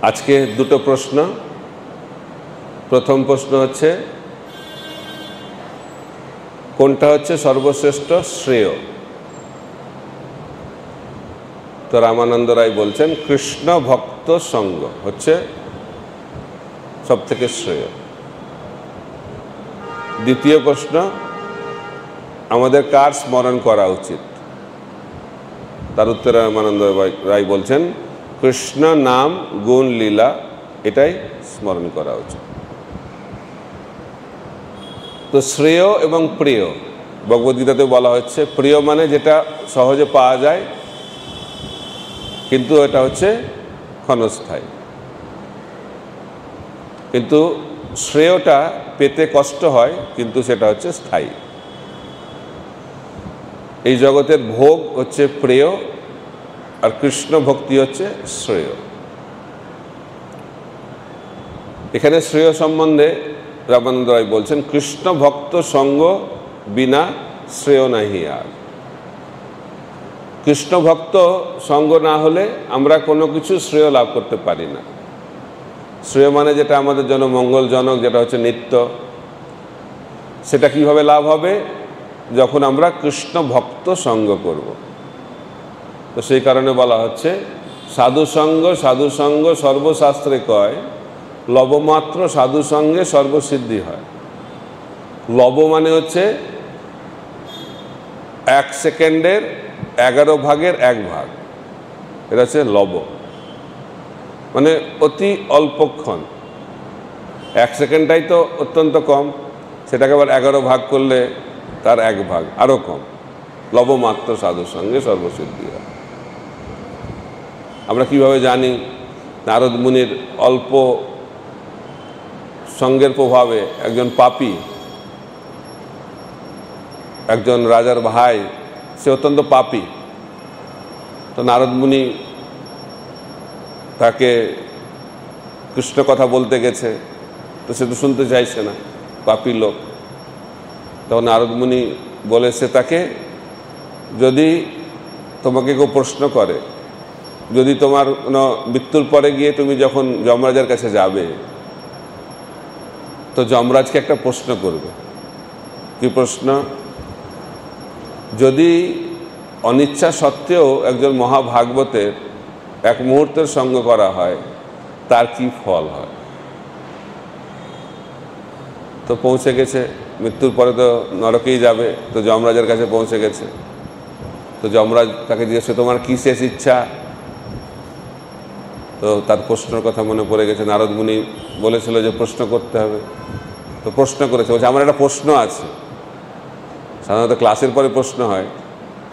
আজকে দুটো প্রশ্ন। প্রথম প্রশ্ন হচ্ছে, কোনটা হচ্ছে সর্বশ্রেষ্ঠ শ্রেয়? তো রামানন্দ রায় বলছেন কৃষ্ণ ভক্ত সঙ্গ হচ্ছে সব থেকে শ্রেয়। দ্বিতীয় প্রশ্ন, আমাদের কার স্মরণ করা উচিত? তার উত্তরে রামানন্দ রায় বলছেন কৃষ্ণ নাম গুণ লীলা এটাই স্মরণ করা উচিত। তো শ্রেয় এবং প্রিয়, ভগবদ্গীতাতে বলা হচ্ছে প্রিয় মানে যেটা সহজে পাওয়া যায় কিন্তু এটা হচ্ছে ক্ষণস্থায়ী, কিন্তু শ্রেয়টা পেতে কষ্ট হয় কিন্তু সেটা হচ্ছে স্থায়ী। এই জগতের ভোগ হচ্ছে প্রিয় আর কৃষ্ণ ভক্তি হচ্ছে শ্রেয়। এখানে শ্রেয় সম্বন্ধে রামানন্দ রায় বলছেন কৃষ্ণ ভক্ত সঙ্গ বিনা শ্রেয় নাহি আর। কৃষ্ণ ভক্ত সঙ্গ না হলে আমরা কোনো কিছু শ্রেয় লাভ করতে পারি না। শ্রেয় মানে যেটা আমাদের জন্য মঙ্গলজনক, যেটা হচ্ছে নিত্য, সেটা কিভাবে লাভ হবে? যখন আমরা কৃষ্ণ ভক্ত সঙ্গ করব। তো সেই কারণে বলা হচ্ছে সাধু সঙ্গ সর্বশাস্ত্রে কয়, লবমাত্র সাধু সঙ্গে সর্বসিদ্ধি হয়। লব মানে হচ্ছে 1 সেকেন্ডের 11 ভাগের 1 ভাগ, এটা হচ্ছে লব, মানে অতি অল্পক্ষণ। 1 সেকেন্ডটাই তো অত্যন্ত কম, সেটাকে আবার 11 ভাগ করলে তার 1 ভাগ আরও কম। লবমাত্র সাধু সঙ্গে সর্বসিদ্ধি হয়। আমরা কিভাবে জানি? নারদ মুনির অল্প সঙ্গের প্রভাবে একজন পাপী, একজন রাজার ভাই, সে অত্যন্ত পাপী। তো নারদ মুনি তাকে কৃষ্ণ কথা বলতে গেছে, তো সে তো শুনতে চাইছে না, পাপী লোক। তখন নারদ মুনি বলেছে তাকে, যদি তোমাকে কেউ প্রশ্ন করে, যদি তোমার কোনো মৃত্যুর পরে গিয়ে তুমি যখন যমরাজের কাছে যাবে, তো যমরাজকে একটা প্রশ্ন করবে। কি প্রশ্ন? যদি অনিচ্ছা সত্ত্বেও একজন মহাভাগবতের 1 মুহূর্তের সঙ্গ করা হয়, তার কি ফল হয়? তো পৌঁছে গেছে, মৃত্যুর পরে তো নরকেই যাবে, তো যমরাজের কাছে পৌঁছে গেছে। তো যমরাজ তাকে জিজ্ঞেস, তোমার কি শেষ ইচ্ছা? তো তার প্রশ্নের কথা মনে পড়ে গেছে। নারদ মুনি বলেছিল যে প্রশ্ন করতে হবে, তো প্রশ্ন করেছে। বলছে আমার একটা প্রশ্ন আছে। সাধারণত ক্লাসের পরে প্রশ্ন হয়,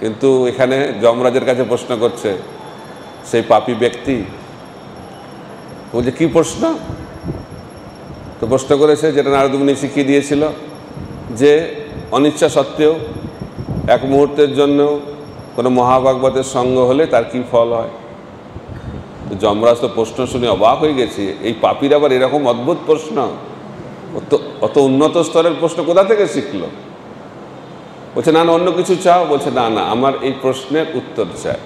কিন্তু এখানে যমরাজের কাছে প্রশ্ন করছে সেই পাপী ব্যক্তি। বলছে কি প্রশ্ন? তো প্রশ্ন করেছে যেটা নারদ মুনি শিখিয়ে দিয়েছিল, যে অনিচ্ছা সত্ত্বেও 1 মুহূর্তের জন্য কোনো মহাভাগবতের সঙ্গ হলে তার কি ফল হয়। তো যমরাজ তো প্রশ্ন শুনে অবাক হয়ে গেছে, এই পাপীর আবার এরকম অদ্ভুত প্রশ্ন, অত উন্নত স্তরের প্রশ্ন কোথা থেকে শিখলো? বলছে না, অন্য কিছু চাও? বলছে না, আমার এই প্রশ্নের উত্তর চাই।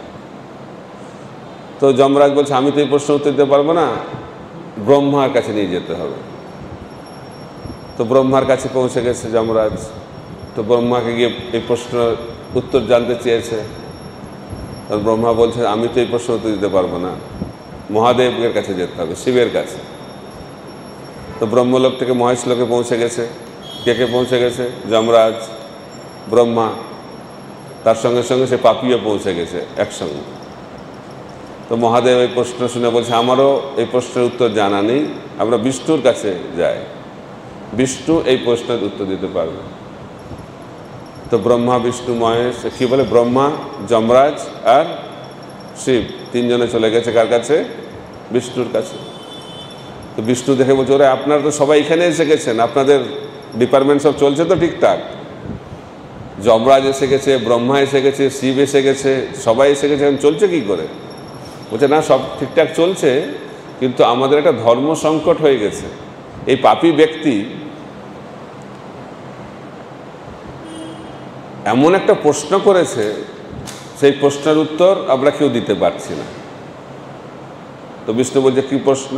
তো যমরাজ বলছে আমি তো এই প্রশ্নের উত্তর দিতে পারবো না, ব্রহ্মার কাছে নিয়ে যেতে হবে। তো ব্রহ্মার কাছে পৌঁছে গেছে যমরাজ। তো ব্রহ্মাকে গিয়ে এই প্রশ্নের উত্তর জানতে চেয়েছে। ব্রহ্মা বলছে আমি তো এই প্রশ্নের উত্তর দিতে পারবো না, মহাদেবের কাছে যেতে হবে, শিবের কাছে। তো ব্রহ্মলোক থেকে মহেশলোকে পৌঁছে গেছে। কে পৌঁছে গেছে? যমরাজ, ব্রহ্মা, তার সঙ্গে সঙ্গে সে পাপীও পৌঁছে গেছে একসঙ্গে। তো মহাদেব এই প্রশ্ন শুনে বলছে আমারও এই প্রশ্নের উত্তর জানা নেই, আমরা বিষ্ণুর কাছে যাই, বিষ্ণু এই প্রশ্নের উত্তর দিতে পারবে। তো ব্রহ্মা, বিষ্ণু, মহেশ, কি বলে, ব্রহ্মা, যমরাজ আর শিব 3 জনে চলে গেছে কার কাছে? বিষ্ণুর কাছে। তো বিষ্ণু দেখে বলছে ওরা আপনারা তো সবাই এখানে এসে গেছেন, আপনাদের ডিপার্টমেন্ট সব চলছে তো ঠিকঠাক? যমরাজ এসে গেছে, ব্রহ্মা এসে গেছে, শিব এসে গেছে, সবাই এসে গেছে, এখন চলছে কি করে? বলছে না, সব ঠিকঠাক চলছে, কিন্তু আমাদের একটা ধর্ম সংকট হয়ে গেছে। এই পাপী ব্যক্তি এমন একটা প্রশ্ন করেছে, সেই প্রশ্নের উত্তর আমরা কেউ দিতে পারছি না। তো বিষ্ণু বলছে কী প্রশ্ন?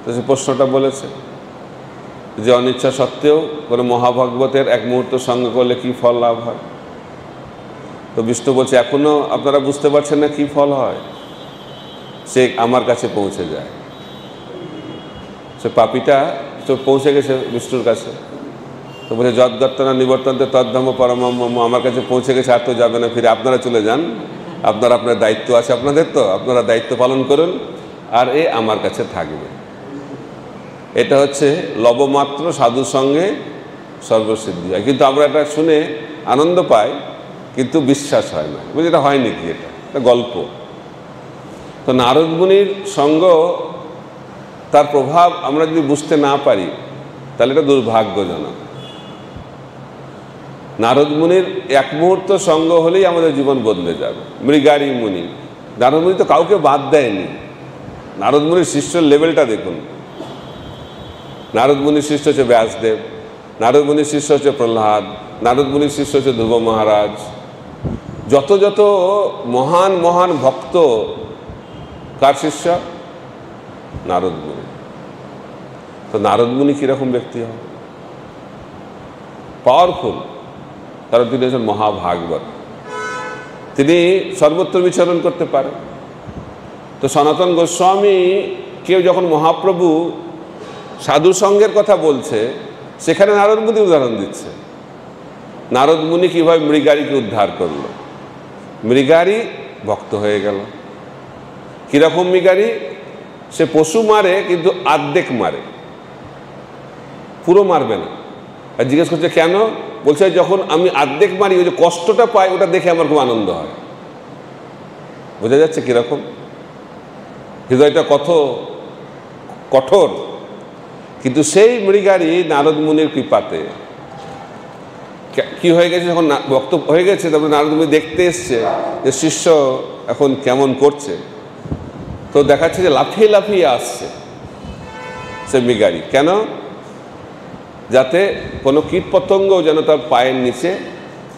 তো সে প্রশ্নটা বলেছে যে অনিচ্ছা সত্ত্বেও কোনো মহাভাগবতের এক মুহূর্ত সঙ্গে করলে কী ফল লাভ হয়। তো বিষ্ণু বলছে এখনও আপনারা বুঝতে পারছেন না কী ফল হয়? সে আমার কাছে পৌঁছে যায়। সে পাপীটা তো পৌঁছে গেছে বিষ্ণুর কাছে। তো বলছে যদ্দত্তনা নিবর্তন্তে তদ্ধর্ম পরমম, আমার কাছে পৌঁছে গেছে, আর তো যাবে না ফিরে। আপনারা চলে যান, আপনার দায়িত্ব আছে আপনাদের, তো আপনারা দায়িত্ব পালন করুন, আর এ আমার কাছে থাকবে। এটা হচ্ছে লবমাত্র সাধুর সঙ্গে সর্বসিদ্ধি হয়। কিন্তু আমরা এটা শুনে আনন্দ পাই, কিন্তু বিশ্বাস হয় না। বুঝলি এটা হয় নাকি? এটা গল্প। তো নারদ মুনির সঙ্গ, তার প্রভাব আমরা যদি বুঝতে না পারি তাহলে এটা দুর্ভাগ্যজনক। নারদ মুনির এক মুহূর্ত সঙ্গ হলেই আমাদের জীবন বদলে যাবে। মৃগারী মুনি, নারদ মুনি তো কাউকে বাদ দেয়নি। নারদ মুনির শিষ্যর লেভেলটা দেখুন। নারদ মুনির শিষ্য হচ্ছে ব্যাসদেব, নারদ মুনির শিষ্য হচ্ছে প্রহ্লাদ, নারদ মুনির শিষ্য হচ্ছে ধ্রুব মহারাজ। যত যত মহান মহান ভক্ত কার শিষ্য? নারদ মুনি। তো নারদ মুনি কীরকম ব্যক্তি হবে? পাওয়ারফুল, কারণ তিনি হচ্ছেন মহাভাগবত, তিনি সর্বত্র বিচরণ করতে পারেন। তো সনাতন গোস্বামী কেউ যখন মহাপ্রভু সাধু সঙ্গের কথা বলছে, সেখানে নারদ মুনি উদাহরণ দিচ্ছে। নারদ মুনি কীভাবে মৃগারীকে উদ্ধার করলো। মৃগারী ভক্ত হয়ে গেল। কীরকম মৃগারী? সে পশু মারে, কিন্তু আর্ধেক মারে, পুরো মারবে না। আর জিজ্ঞেস করছে কেন? বলছে যখন আমি আর্ধেক মারি, ওই যে কষ্টটা পাই, ওটা দেখে আমার খুব আনন্দ হয়। বোঝা যাচ্ছে কীরকম হৃদয়টা কত কঠোর। কিন্তু সেই মৃগারী নারদ মুনির কৃপাতে কি হয়ে গেছে, যখন ভক্ত হয়ে গেছে, তারপরে নারদ মুনি দেখতে এসছে যে শিষ্য এখন কেমন করছে। তো দেখাচ্ছে যে লাফিয়ে লাফিয়ে আসছে সে মৃগারী। কেন? যাতে কোনো কীট পতঙ্গ যেন তার পায়ের নিচে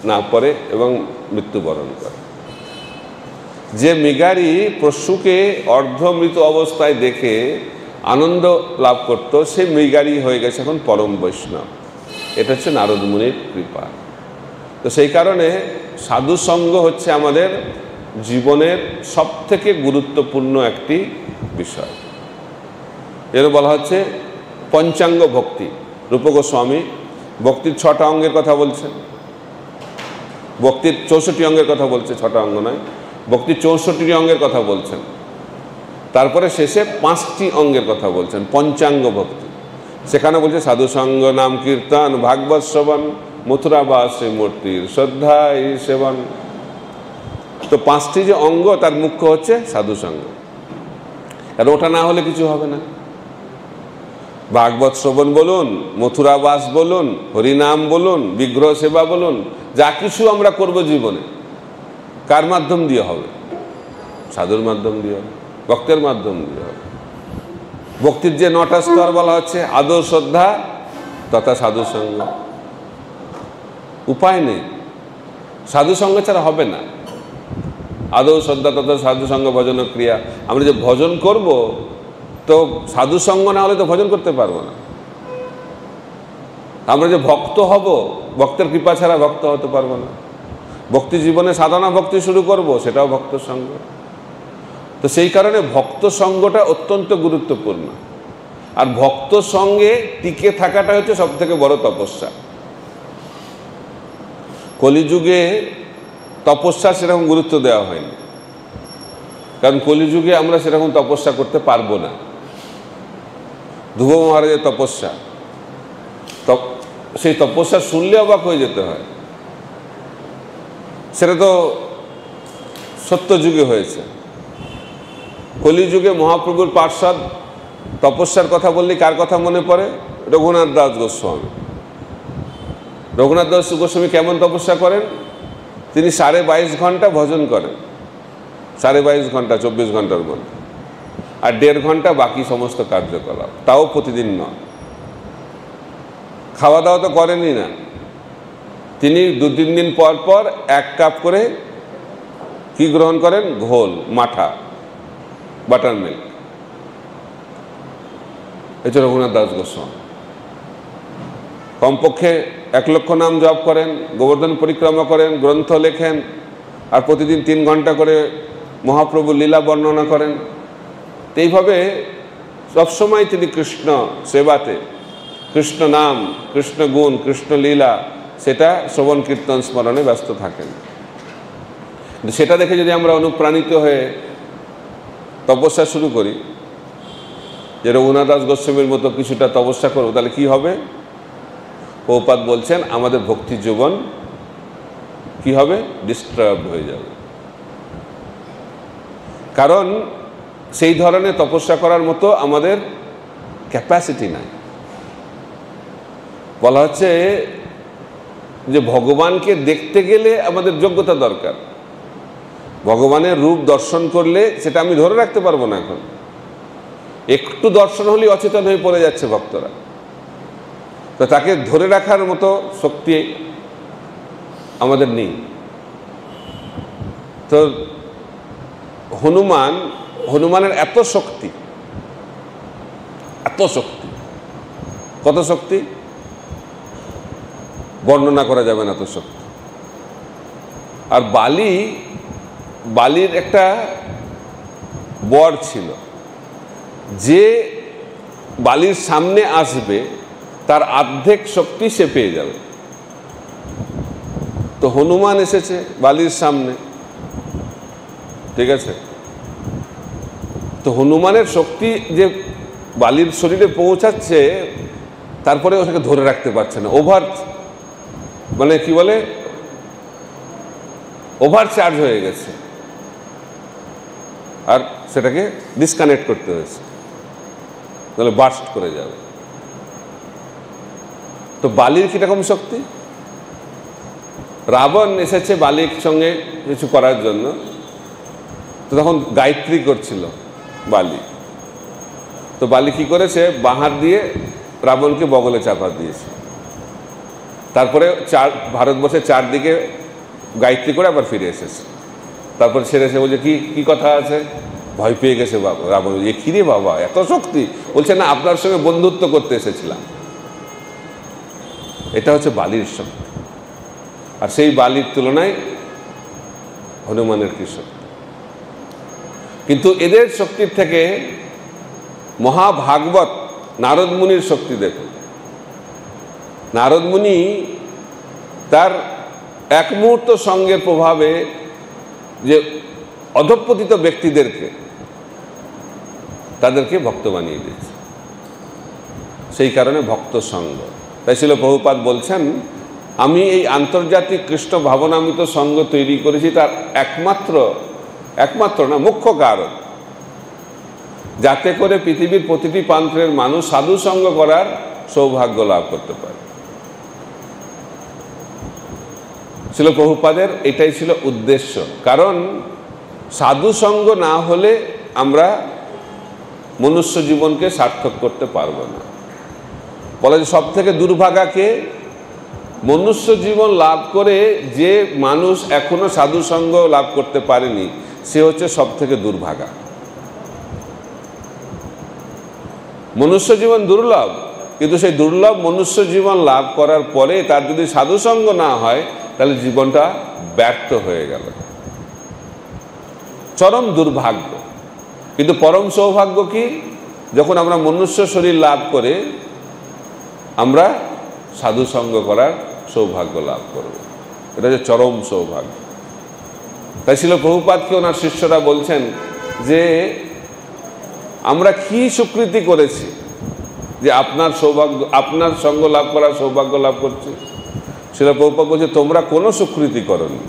না পড়ে এবং মৃত্যুবরণ করে। যে মৃগারী পশুকে অর্ধমৃত অবস্থায় দেখে আনন্দ লাভ করত, সে মৃগারী হয়ে গেছে এখন পরম বৈষ্ণব। এটা হচ্ছে নারদ মুনির কৃপা। তো সেই কারণে সাধু সঙ্গ হচ্ছে আমাদের জীবনের সবথেকে গুরুত্বপূর্ণ একটি বিষয়। এর বলা হচ্ছে পঞ্চাঙ্গ ভক্তি। রূপ গোস্বামী ভক্তির 6টা অঙ্গের কথা বলছেন, ভক্তির 64 অঙ্গের কথা বলছে, 6টা অঙ্গ নয়, ভক্তির 64টি অঙ্গের কথা বলছেন। তারপরে শেষে 5টি অঙ্গের কথা বলছেন, পঞ্চাঙ্গ ভক্তি। সেখানে বলছে সাধুসঙ্গ, নাম কীর্তন, ভাগবত শ্রবণ, মথুরাবাস শ্রীমূর্তির শ্রদ্ধাই সেবন। তো 5টি যে অঙ্গ, তার মুখ্য হচ্ছে সাধুসঙ্গ। আর ওটা না হলে কিছু হবে না। ভাগবত শ্রবণ বলুন, মথুরাবাস বলুন, হরিনাম বলুন, বিগ্রহ সেবা বলুন, যা কিছু আমরা করব জীবনে, কার মাধ্যম দিয়ে হবে? সাধুর মাধ্যম দিয়ে হবে, ভক্তের মাধ্যম দিয়ে হবে। ভক্তির যে 9টা স্তর বলা হচ্ছে, আদর, শ্রদ্ধা তথা সাধুসঙ্গ। উপায় নেই, সাধুসঙ্গ ছাড়া হবে না। আদর, শ্রদ্ধা তথা সাধুসঙ্গ ভজন ক্রিয়া। আমরা যে ভজন করব, তো সাধুসঙ্গ না হলে তো ভজন করতে পারবো না। আমরা যে ভক্ত হব, ভক্তের কৃপা ছাড়া ভক্ত হতে পারবো না। ভক্তি জীবনে সাধনা ভক্তি শুরু করব, সেটাও ভক্ত সঙ্গ। তো সেই কারণে ভক্ত সঙ্গটা অত্যন্ত গুরুত্বপূর্ণ। আর ভক্ত সঙ্গে টিকে থাকাটা হচ্ছে সব থেকে বড় তপস্যা। কলিযুগে তপস্যা সেরকম গুরুত্ব দেওয়া হয়নি, কারণ কলিযুগে আমরা সেরকম তপস্যা করতে পারবো না। ধ্রুব মহারাজের তপস্যা, সেই তপস্যা শুনলে অবাক হয়ে যেতে হয়। সেটা তো সত্য যুগে হয়েছে। কলিযুগে মহাপ্রভুর পার্ষদ তপস্যার কথা বললে কার কথা মনে পড়ে? রঘুনাথ দাস গোস্বামী। রঘুনাথ দাস গোস্বামী কেমন তপস্যা করেন? তিনি 22.5 ঘন্টা ভজন করেন, 22.5 ঘন্টা 24 ঘন্টার মধ্যে, আর 1.5 ঘন্টা বাকি সমস্ত কার্যকলাপ, তাও প্রতিদিন নয়। খাওয়া দাওয়া তো করেনই না, তিনি 2-3 দিন পর পর 1 কাপ করে কি গ্রহণ করেন? ঘোল, মাঠা, বাটার মিল্ক। হচ্ছে রঘুনাথ দাস গোস্বামী। কমপক্ষে 1 লক্ষ নাম জপ করেন, গোবর্ধন পরিক্রমা করেন, গ্রন্থ লেখেন, আর প্রতিদিন 3 ঘন্টা করে মহাপ্রভুর লীলা বর্ণনা করেন। তো এইভাবে সবসময় তিনি কৃষ্ণ সেবাতে, কৃষ্ণ নাম, কৃষ্ণ গুণ, কৃষ্ণ লীলা সেটা শ্রবণ কীর্তন স্মরণে ব্যস্ত থাকেন। সেটা দেখে যদি আমরা অনুপ্রাণিত হয়ে তপস্যা শুরু করি, যে রঘুনাথ দাস গোস্বামীর মতো কিছুটা তপস্যা করবো, তাহলে কি হবে? প্রভুপাদ বলছেন আমাদের ভক্তি জীবন কি হবে? ডিস্টার্ব হয়ে যাবে। কারণ সেই ধরনের তপস্যা করার মতো আমাদের ক্যাপাসিটি নাই। বলা হচ্ছে যে ভগবানকে দেখতে গেলে আমাদের যোগ্যতা দরকার। ভগবানের রূপ দর্শন করলে সেটা আমি ধরে রাখতে পারবো না। এখন একটু দর্শন হলেই অচেতন হয়ে পড়ে যাচ্ছে ভক্তরা। তো তাকে ধরে রাখার মতো শক্তি আমাদের নেই। তো হনুমানের এত শক্তি, কত শক্তি বর্ণনা করা যাবে না, এত শক্তি। আর বালির একটা বর ছিল, যে বালির সামনে আসবে তার অর্ধেক শক্তি সে পেয়ে যাবে। তো হনুমান এসেছে বালির সামনে, ঠিক আছে? তো হনুমানের শক্তি যে বালির শরীরে পৌঁছাচ্ছে, তারপরে ওটাকে ধরে রাখতে পারছে না। মানে কি বলে, ওভার চার্জ হয়ে গেছে, আর সেটাকে ডিসকানেক্ট করতে হয়েছে, তাহলে বার্স্ট করে যাবে। তো বালির কিরকম শক্তি? রাবণ এসেছে বালির সঙ্গে কিছু করার জন্য, তো তখন গায়ত্রী করছিল বালি। তো বালি কি করেছে, বাঁ হাত দিয়ে রাবণকে বগলে চাপা দিয়েছে। তারপরে ভারতবর্ষের চারদিকে গায়ত্রী করে আবার ফিরে এসেছে। তারপর ছেড়ে এসে বলছে কি কথা আছে, ভয় পেয়ে গেছে বাবা। রাবণ এ কি রে বাবা, এত শক্তি? বলছে না, আপনার সঙ্গে বন্ধুত্ব করতে এসেছিলাম। এটা হচ্ছে বালির শক্তি। আর সেই বালির তুলনায় হনুমানের কি শক্তি! কিন্তু এদের শক্তির থেকে মহাভাগবত নারদ মুনির শক্তি দেখুন। নারদ মুনি তার এক মুহূর্ত সঙ্গের প্রভাবে যে অধঃপতিত ব্যক্তিদেরকে, তাদেরকে ভক্ত বানিয়ে দিয়েছে। সেই কারণে ভক্ত সঙ্গ। তাই ছিল প্রভুপাদ বলছেন, আমি এই আন্তর্জাতিক কৃষ্ণ ভাবনামৃত সঙ্গ তৈরি করেছি, তার একমাত্র না, মুখ্য কারণ, যাতে করে পৃথিবীর প্রতিটি প্রান্তের মানুষ সাধু সঙ্গ করার সৌভাগ্য লাভ করতে পারে। ছিল প্রভুপাদের এটাই ছিল উদ্দেশ্য। কারণ সাধু সঙ্গ না হলে আমরা মনুষ্য জীবনকে সার্থক করতে পারবো না। বলে যে সব থেকে দুর্ভাগাকে, মনুষ্য জীবন লাভ করে যে মানুষ এখনো সাধু সঙ্গ লাভ করতে পারেনি, সে হচ্ছে সব থেকে দুর্ভাগা। মনুষ্য জীবন দুর্লভ, কিন্তু সেই দুর্লভ মনুষ্য জীবন লাভ করার পরে তার যদি সাধু সঙ্গ না হয়, তাহলে জীবনটা ব্যর্থ হয়ে গেল, চরম দুর্ভাগ্য। কিন্তু পরম সৌভাগ্য কি? যখন আমরা মনুষ্য শরীর লাভ করে আমরা সাধু সঙ্গ করার সৌভাগ্য লাভ করব, এটা হচ্ছে চরম সৌভাগ্য। তাই ছিল প্রভুপাদকে ওনার শিষ্যরা বলছেন যে আমরা কি সুকৃতি করেছি যে আপনার সঙ্গ লাভ করার সৌভাগ্য লাভ করছি। শিল প্রভুপাদ বলছে, তোমরা কোনো সুকৃতি করনি,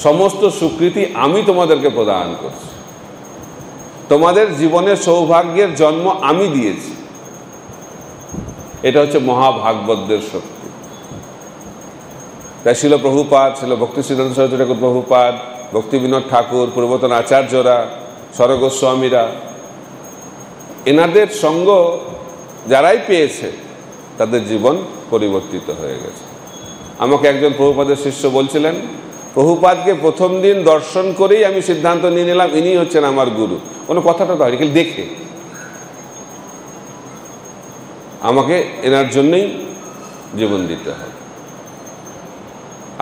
সমস্ত সুকৃতি আমি তোমাদেরকে প্রদান করছি। তোমাদের জীবনের সৌভাগ্যের জন্ম আমি দিয়েছি। এটা হচ্ছে মহাভাগবতদের শক্তি। তাই ছিল প্রভুপাদ, ছিল ভক্তি সিদ্ধান্ত সরস্বতী ঠাকুর প্রভুপাদ, ভক্তি বিনোদ ঠাকুর, পূর্বতন আচার্যরা, স্বরগোস্বামীরা, এনাদের সঙ্গ যারাই পেয়েছে তাদের জীবন পরিবর্তিত হয়ে গেছে। আমাকে একজন প্রভুপাদের শিষ্য বলছিলেন, প্রভুপাদকে প্রথম দিন দর্শন করেই আমি সিদ্ধান্ত নিয়ে নিলাম ইনি হচ্ছেন আমার গুরু। কোনো কথাটা তো হয় দেখে, আমাকে এনার জন্যই জীবন দিতে হবে।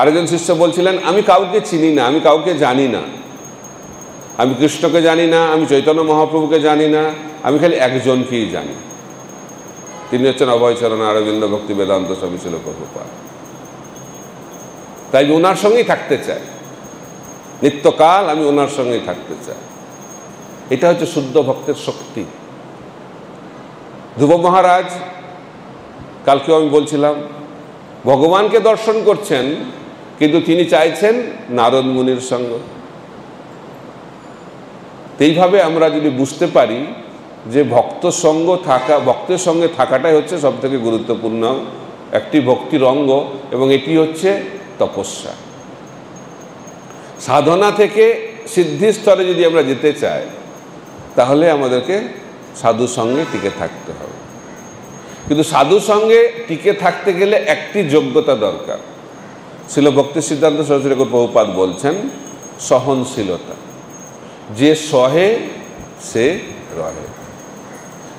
আরেকজন শিষ্য বলছিলেন, আমি কাউকে চিনি না, আমি কাউকে জানি না, আমি কৃষ্ণকে জানি না, আমি চৈতন্য মহাপ্রভুকে জানি না, আমি খালি একজনকেই জানি, তিনি হচ্ছেন অভয়চরণ অরবিন্দ ভক্তি বেদান্ত স্বামী শিল প্রভুপাদ। তাই আমি ওনার সঙ্গেই থাকতে চাই, নিত্যকাল আমি ওনার সঙ্গেই থাকতে চাই। এটা হচ্ছে শুদ্ধ ভক্তের শক্তি। ধ্রুব মহারাজ, কালকেও আমি বলছিলাম, ভগবানকে দর্শন করছেন, কিন্তু তিনি চাইছেন নারদ মুনির সঙ্গ। এইভাবে আমরা যদি বুঝতে পারি যে ভক্তের সঙ্গে থাকাটাই হচ্ছে সব থেকে গুরুত্বপূর্ণ একটি ভক্তির অঙ্গ, এবং এটি হচ্ছে তপস্যা। সাধনা থেকে সিদ্ধি স্তরে যদি আমরা যেতে চাই, তাহলে আমাদেরকে সাধু সঙ্গে টিকে থাকতে হবে। কিন্তু সাধু সঙ্গে টিকে থাকতে গেলে একটি যোগ্যতা দরকার। শিল ভক্তি সিদ্ধান্ত সরস্বতী ঠাকুর প্রভুপাদ বলছেন সহনশীলতা। যে সহে সে রহে।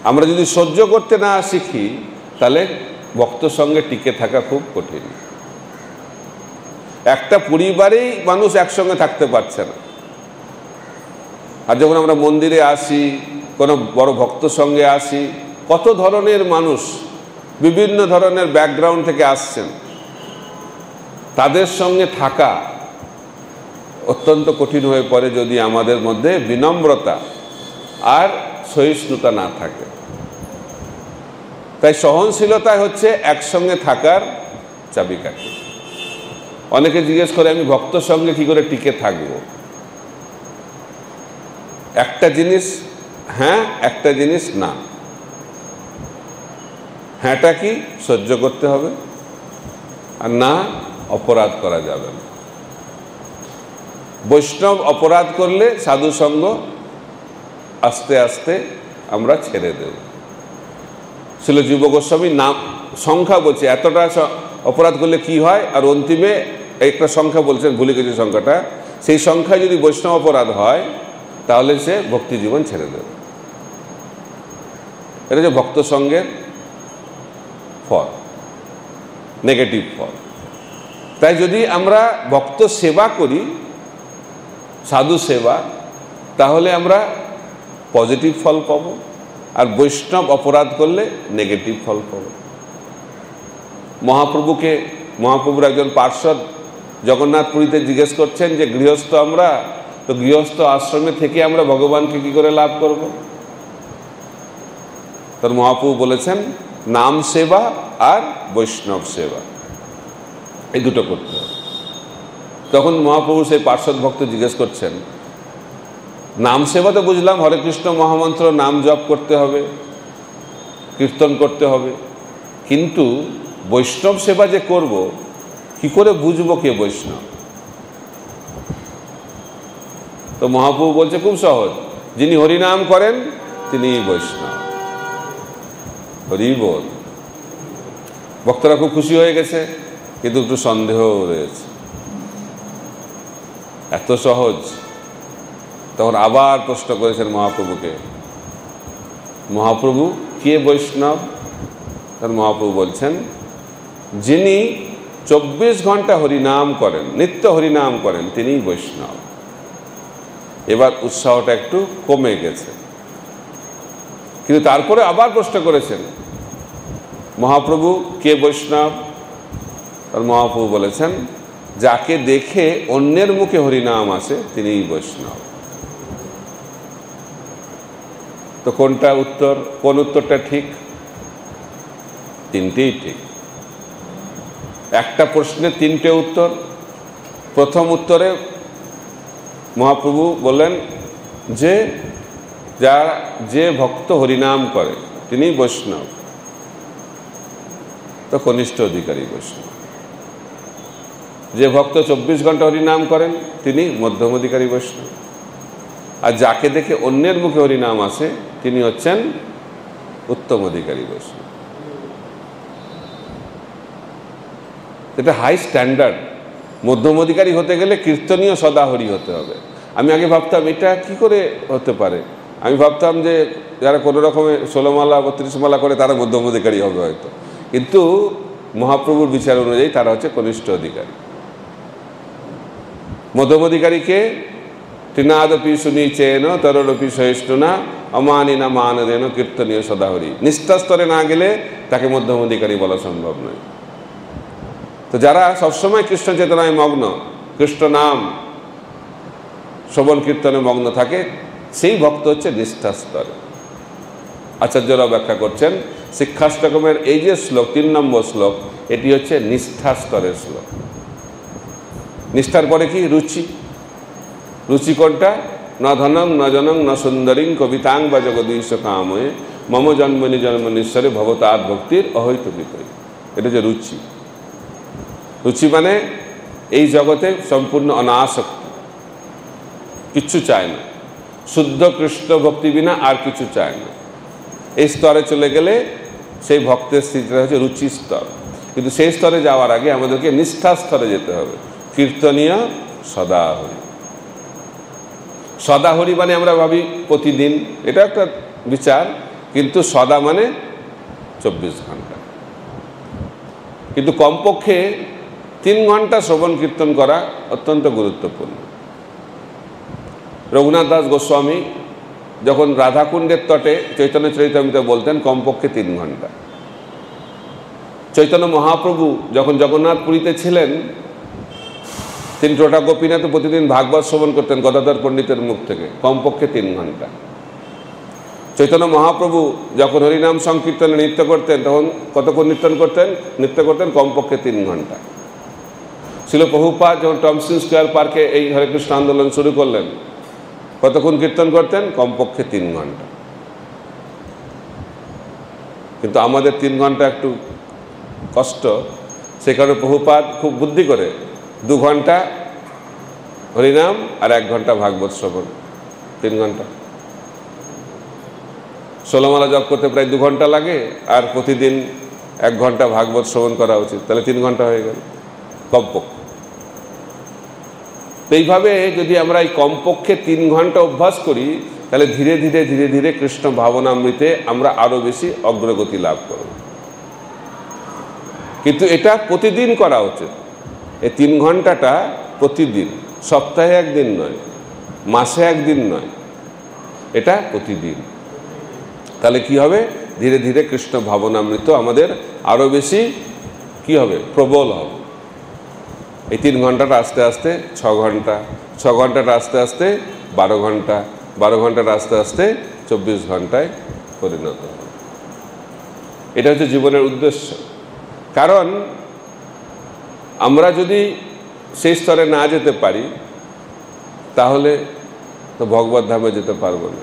আমরা যদি সহ্য করতে না শিখি, তাহলে ভক্ত সঙ্গে টিকে থাকা খুব কঠিন। একটা পরিবারেই মানুষ একসঙ্গে থাকতে পারছে না। আর যখন আমরা মন্দিরে আসি, কোনো বড় ভক্ত সঙ্গে আসি, কত ধরনের মানুষ বিভিন্ন ধরনের ব্যাকগ্রাউন্ড থেকে আসছেন, তাদের সঙ্গে থাকা অত্যন্ত কঠিন হয়ে পড়ে যদি আমাদের মধ্যে বিনম্রতা আর সহিষ্ণুতা না থাকে। তাই সহনশীলতা হচ্ছে একসঙ্গে থাকার চাবিকাঠি। অনেকে জিজ্ঞেস করে, আমি ভক্ত সঙ্গে কি করে টিকে থাকব? একটা জিনিস হ্যাঁ, একটা জিনিস না। হ্যাঁটা কি? সহ্য করতে হবে, আর না, অপরাধ করা যাবে না। বৈষ্ণব অপরাধ করলে সাধু সঙ্গ আস্তে আস্তে আমরা ছেড়ে দেব। ছিল জীব গোস্বামী নাম সংখ্যা বলছে, এতটা অপরাধ করলে কি হয়, আর অন্তিমে একটা সংখ্যা বলছেন, ভুলে গেছে সংখ্যাটা, সেই সংখ্যায় যদি বৈষ্ণব অপরাধ হয়, তাহলে সে ভক্তি জীবন ছেড়ে দেবে। এটা হচ্ছে ভক্ত সঙ্গের ফল, নেগেটিভ ফল। তাই যদি আমরা ভক্ত সেবা করি, সাধু সেবা, তাহলে আমরা পজিটিভ ফল পাবো, আর বৈষ্ণব অপরাধ করলে নেগেটিভ ফল পাবো। মহাপ্রভুর একজন পার্ষদ জগন্নাথপুরীতে জিজ্ঞেস করছেন যে গৃহস্থ আমরা, তো গৃহস্থ আশ্রমে থেকে আমরা ভগবানকে কি করে লাভ করব? তার মহাপ্রভু বলেছেন নাম সেবা আর বৈষ্ণব সেবা, এই দুটো করতে হবে। তখন মহাপ্রভু সেই পার্ষদ ভক্ত জিজ্ঞেস করছেন, নাম সেবা তো বুঝলাম, হরে কৃষ্ণ মহামন্ত্র নাম জপ করতে হবে, কীর্তন করতে হবে, কিন্তু বৈষ্ণব সেবা যে করব, কি করে বুঝবো কে বৈষ্ণব? তো মহাপ্রভু বলছে খুব সহজ, যিনি হরিনাম করেন তিনি বৈষ্ণব। হরি বল। ভক্তরা খুব খুশি হয়ে গেছে, কিন্তু একটু সন্দেহ রয়েছে, এত সহজ? তখন আবার প্রশ্ন করেছেন মহাপ্রভুকে, মহাপ্রভু কে বৈষ্ণব? তার মহাপ্রভু বলছেন, যিনি 24 ঘন্টা হরিনাম করেন, নিত্য হরিনাম করেন, তিনিই বৈষ্ণব। এবার উৎসাহটা একটু কমে গেছে, কিন্তু তারপরে আবার প্রশ্ন করেছেন, মহাপ্রভু কে বৈষ্ণব? তার মহাপ্রভু বলেছেন, যাকে দেখে অন্যের মুখে হরিনাম আসে তিনিই বৈষ্ণব। তো কোনটা উত্তর? কোন উত্তরটা ঠিক? তিনটেই ঠিক। একটা প্রশ্নে তিনটে উত্তর। প্রথম উত্তরে মহাপ্রভু বললেন যে ভক্ত হরিনাম করে তিনি বৈষ্ণব, তো কনিষ্ঠ অধিকারী বৈষ্ণব। যে ভক্ত 24 ঘন্টা হরিনাম করেন তিনি মধ্যম অধিকারী বৈষ্ণব। আর যাকে দেখে অন্যের মুখে হরিনাম আসে তিনি হচ্ছেন উত্তম অধিকারী বৈষ্ণব। এটা হাই স্ট্যান্ডার্ড। মধ্যম অধিকারী হতে গেলে কীর্তনীয় সদাহরি হতে হবে। আমি আগে ভাবতাম এটা কি করে হতে পারে, আমি ভাবতাম যে যারা কোনো রকমে 16 মালা 32 মালা করে তারা মধ্যম অধিকারী হবে হয়তো, কিন্তু মহাপ্রভুর বিচার অনুযায়ী তারা হচ্ছে কনিষ্ঠ অধিকারী। মধ্যম অধিকারীকে তৃণাদপি সুনিচেন তররপি সহিষ্ণুনা অমানিনা মানদেন কীর্তনীয় সদাহরি। নিষ্ঠা স্তরে না গেলে তাকে মধ্যম অধিকারী বলা সম্ভব নয়। তো যারা সবসময় কৃষ্ণ চেতনায় মগ্ন, কৃষ্ণ নাম শ্রবণ কীর্তনে মগ্ন থাকে, সেই ভক্ত হচ্ছে নিষ্ঠা স্তরে। আচার্যরা ব্যাখ্যা করছেন শিক্ষাষ্টকমের এই যে শ্লোক 3 নম্বর শ্লোক, এটি হচ্ছে নিষ্ঠা স্তরের শ্লোক। নিষ্ঠার পরে কি? রুচি। রুচি কোনটা? ন ধনং ন জনং ন সুন্দরীং কবিতাং বা জগদীশ কাময়ে মম জন্মনি জন্মনীশ্বরে ভবতাৎ ভক্তির অহৈতুকিতৈ। এটা যে রুচি। রুচি মানে এই জগতে সম্পূর্ণ অনাসক্তি, কিচ্ছু চায় না, শুদ্ধ কৃষ্ণ ভক্তি বিনা আর কিছু চায় না। এই স্তরে চলে গেলে সেই ভক্তের স্থিতিটা হচ্ছে রুচি স্তর। কিন্তু সেই স্তরে যাওয়ার আগে আমাদেরকে নিষ্ঠা স্তরে যেতে হবে। কীর্তনীয় সদাহরি। সদাহরি মানে আমরা ভাবি প্রতিদিন, এটা একটা বিচার, কিন্তু সদা মানে 24 ঘন্টা। কিন্তু কমপক্ষে 3 ঘন্টা শ্রবণ কীর্তন করা অত্যন্ত গুরুত্বপূর্ণ। রঘুনাথ দাস গোস্বামী যখন রাধাকুণ্ডের তটে চৈতন্য চরিতামৃতে বলতেন কমপক্ষে 3 ঘন্টা। চৈতন্য মহাপ্রভু যখন জগন্নাথপুরীতে ছিলেন, তিনি টোটা গোপীনাথে প্রতিদিন ভাগবত শ্রবণ করতেন গদাধর পণ্ডিতের মুখ থেকে, কমপক্ষে 3 ঘন্টা। চৈতন্য মহাপ্রভু যখন হরিনাম সংকীর্তনে নৃত্য করতেন, তখন কতক্ষণ নৃত্য করতেন কমপক্ষে 3 ঘন্টা। ছিল প্রভুপাদ যখন টমসিন স্কোয়ার পার্কে এই হরে কৃষ্ণ আন্দোলন শুরু করলেন, কতক্ষণ কীর্তন করতেন? কমপক্ষে 3 ঘন্টা। কিন্তু আমাদের 3 ঘন্টা একটু কষ্ট, সে কারণে প্রভুপাদ খুব বুদ্ধি করে 2 ঘন্টা হরিনাম আর 1 ঘন্টা ভাগবত শ্রবণ, 3 ঘন্টা। 16 মালা জপ করতে প্রায় 2 ঘন্টা লাগে, আর প্রতিদিন 1 ঘন্টা ভাগবত শ্রবণ করা উচিত, তাহলে 3 ঘন্টা হয়ে গেল কমপক্ষে। তো এইভাবে যদি আমরা এই কমপক্ষে 3 ঘন্টা অভ্যাস করি, তাহলে ধীরে ধীরে ধীরে ধীরে কৃষ্ণ ভাবনামৃতে আমরা আরও বেশি অগ্রগতি লাভ করব। কিন্তু এটা প্রতিদিন করা উচিত। এই 3 ঘন্টাটা প্রতিদিন, সপ্তাহে 1 দিন নয়, মাসে 1 দিন নয়, এটা প্রতিদিন। তাহলে কি হবে? ধীরে ধীরে কৃষ্ণ ভাবনামৃত আমাদের আরও বেশি কি হবে? প্রবল হবে। এই 3 ঘন্টাটা আস্তে আস্তে 6 ঘন্টা, 6 ঘন্টাটা আস্তে আস্তে 12 ঘন্টা, 12 ঘন্টাটা আস্তে আস্তে 24 ঘন্টায় পরিণত হবে। এটা হচ্ছে জীবনের উদ্দেশ্য। কারণ আমরা যদি সেই স্তরে না যেতে পারি, তাহলে তো ভগবত ধামে যেতে পারবো না।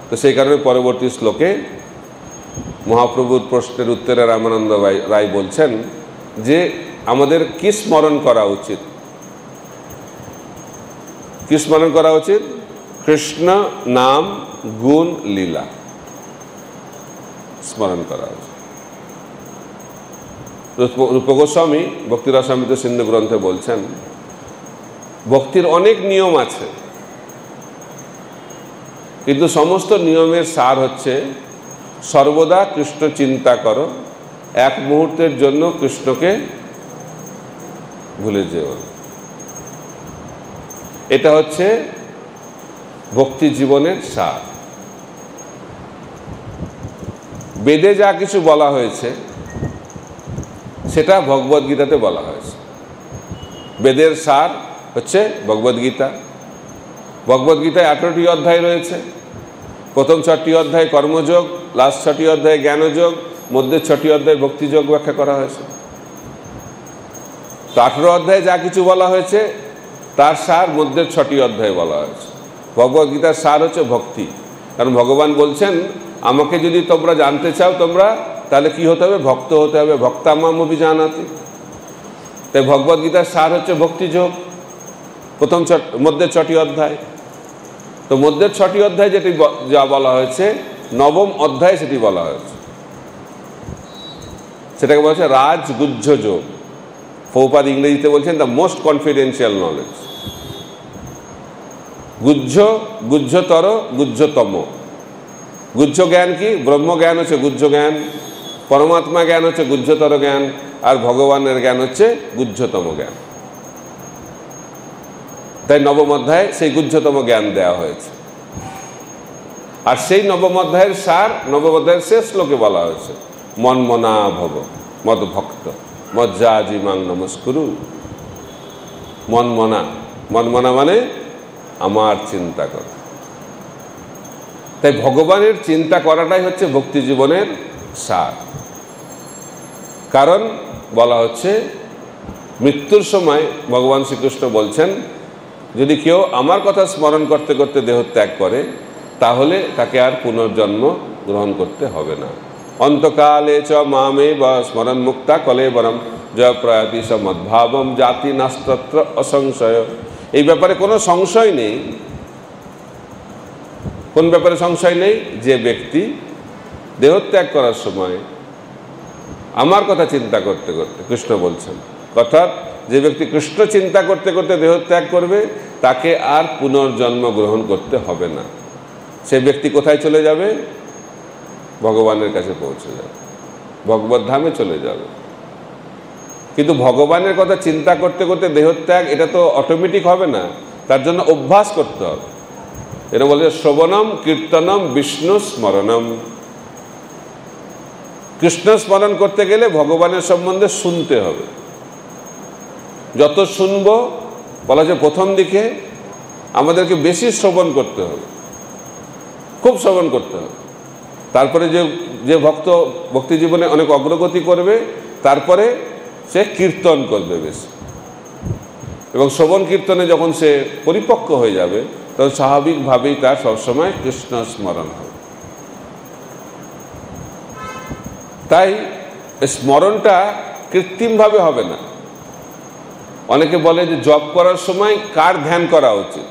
তো সেই কারণে পরবর্তী শ্লোকে মহাপ্রভুর প্রশ্নের উত্তরে রামানন্দ রায় বলছেন যে আমাদের কি স্মরণ করা উচিত? কি স্মরণ করা উচিত? কৃষ্ণ নাম গুণ লীলা স্মরণ করা উচিত। রূপ গোস্বামী ভক্তি রসামৃত সিন্ধু গ্রন্থে বলছেন, ভক্তির অনেক নিয়ম আছে, কিন্তু সমস্ত নিয়মের সার হচ্ছে সর্বদা কৃষ্ণ চিন্তা করো, 1 মুহূর্তের জন্য কৃষ্ণকে ভুলে যেও। এটা হচ্ছে ভক্তি জীবনের সার। বেদে যা কিছু বলা হয়েছে সেটা ভগবদ্গীতাতে বলা হয়েছে। বেদের সার হচ্ছে ভগবদ্গীতা। ভগবদ্গীতায় 18টি অধ্যায় রয়েছে। প্রথম 6টি অধ্যায় কর্মযোগ, লাস্ট 6টি অধ্যায় জ্ঞানযোগ, মধ্যে 6টি অধ্যায় ভক্তিযোগ ব্যাখ্যা করা হয়েছে। তো 18 অধ্যায়ে যা কিছু বলা হয়েছে তার সার মধ্যে 6টি অধ্যায় বলা হয়েছে। ভগবদ্গীতার সার হচ্ছে ভক্তি। কারণ ভগবান বলছেন, আমাকে যদি তোমরা জানতে চাও তোমরা, তাহলে কি হতে হবে? ভক্ত হতে হবে। ভক্তামাম অভিজানাতি। তাই ভগবদ্গীতার সার হচ্ছে ভক্তিযোগ। মধ্যে 6টি অধ্যায়। তো মধ্যের 6টি অধ্যায় যেটি যা বলা হয়েছে, 9ম অধ্যায় সেটি বলা হয়েছে। সেটাকে বলা হচ্ছে রাজগুহ্য যোগ। প্রভুপাদ ইংরেজিতে বলছেন দ্য মোস্ট কনফিডেন্সিয়াল নলেজ। গুহ্য, গুহ্যতর, গুহ্যতম। গুহ্য জ্ঞান কি? ব্রহ্মজ্ঞান হচ্ছে গুহ্য জ্ঞান, পরমাত্মা জ্ঞান হচ্ছে গুহ্যতর জ্ঞান, আর ভগবানের জ্ঞান হচ্ছে গুহ্যতম জ্ঞান। তাই নবম অধ্যায়ে সেই গুহ্যতম জ্ঞান দেওয়া হয়েছে। আর সেই নবম অধ্যায়ের সার নবম অধ্যায়ের শেষ শ্লোকে বলা হয়েছে, মন্মনা ভব মদ ভক্ত মজ্জাজি মাং নমস্কুরু। মনমনা, মনমনা মানে আমার চিন্তা করা। তাই ভগবানের চিন্তা করাটাই হচ্ছে ভক্তি জীবনের সার। কারণ বলা হচ্ছে মৃত্যুর সময় ভগবান শ্রীকৃষ্ণ বলছেন, যদি কেউ আমার কথা স্মরণ করতে করতে দেহ ত্যাগ করে তাহলে তাকে আর পুনর্জন্ম গ্রহণ করতে হবে না। অন্তকালে চ মামে বা স্মরণ মুক্তা কলে বরম জয় প্রয়াতি স মদ্ভাবম জাতি নাস্তত্র অসংশয়। এই ব্যাপারে কোনো সংশয় নেই। কোন ব্যাপারে সংশয় নেই? যে ব্যক্তি দেহত্যাগ করার সময় আমার কথা চিন্তা করতে করতে, কৃষ্ণ বলছেন, অর্থাৎ যে ব্যক্তি কৃষ্ণ চিন্তা করতে করতে দেহত্যাগ করবে তাকে আর পুনর্জন্ম গ্রহণ করতে হবে না। সে ব্যক্তি কোথায় চলে যাবে? ভগবানের কাছে পৌঁছে যাবে, ভগবত ধামে চলে যাবে। কিন্তু ভগবানের কথা চিন্তা করতে করতে দেহত্যাগ, এটা তো অটোমেটিক হবে না, তার জন্য অভ্যাস করতে হবে। এটা বলে শ্রবণম কীর্তনম বিষ্ণু স্মরণম। কৃষ্ণ স্মরণ করতে গেলে ভগবানের সম্বন্ধে শুনতে হবে। যত শুনবো, বলা যায় প্রথম দিকে আমাদেরকে বেশি শ্রবণ করতে হবে, খুব শ্রবণ করতে হবে। তারপরে যে ভক্তি জীবনে অনেক অগ্রগতি করবে, তারপরে সে কীর্তন করবে বেশি, এবং শ্রবণ কীর্তনে যখন সে পরিপক্ক হয়ে যাবে তখন স্বাভাবিকভাবেই তার সবসময় কৃষ্ণ স্মরণ হবে। তাই স্মরণটা কৃত্রিমভাবে হবে না। অনেকে বলে যে জপ করার সময় কার ধ্যান করা উচিত?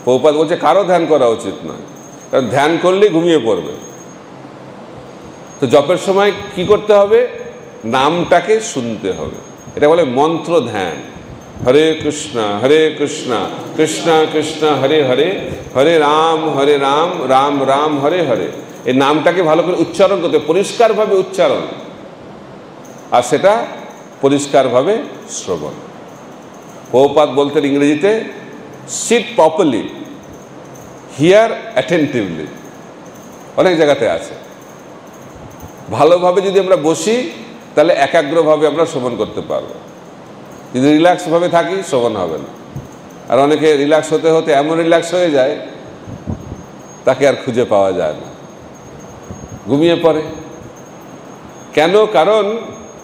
প্রভুপাদ বলছে কারো ধ্যান করা উচিত নয়, কারণ ধ্যান করলেই ঘুমিয়ে পড়বে। তো জপের সময় কি করতে হবে? নামটাকে শুনতে হবে। এটা বলে মন্ত্র ধ্যান। হরে কৃষ্ণ কৃষ্ণ কৃষ্ণ হরে হরে, হরে রাম রাম রাম হরে হরে। এই নামটাকে ভালো করে উচ্চারণ করতে, পরিষ্কারভাবে উচ্চারণ, আর সেটা পরিষ্কারভাবে শ্রবণ। প্রভুপাদ বলতেন ইংরেজিতে, সিট প্রপারলি, হিয়ার অ্যাটেন্টিভলি। অনেক জায়গাতে আছে। ভালোভাবে যদি আমরা বসি তাহলে একাগ্রভাবে আমরা শ্রবণ করতে পারবো। যদি রিল্যাক্সভাবে থাকি শ্রবণ হবে না। আর অনেকে রিল্যাক্স হতে হতে এমন রিল্যাক্স হয়ে যায় তাকে আর খুঁজে পাওয়া যায় না, ঘুমিয়ে পড়ে। কেন? কারণ